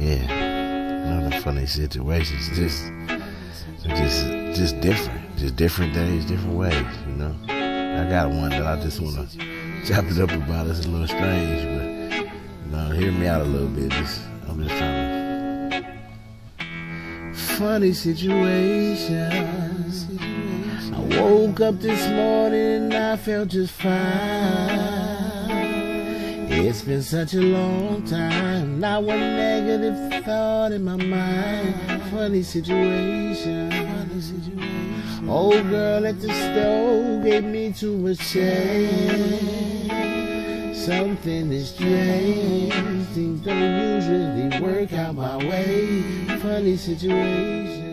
Yeah, another funny situations. Just different. Just different days, different ways, you know. I got one that I just want to chop it up about. It's a little strange, but you know, hear me out a little bit. I'm just trying to. Funny situation. I woke up this morning and I felt just fine. It's been such a long time, not one negative thought in my mind. Funny situation. Old girl at the stove gave me too much change. Something is strange, things don't usually work out my way. Funny situation.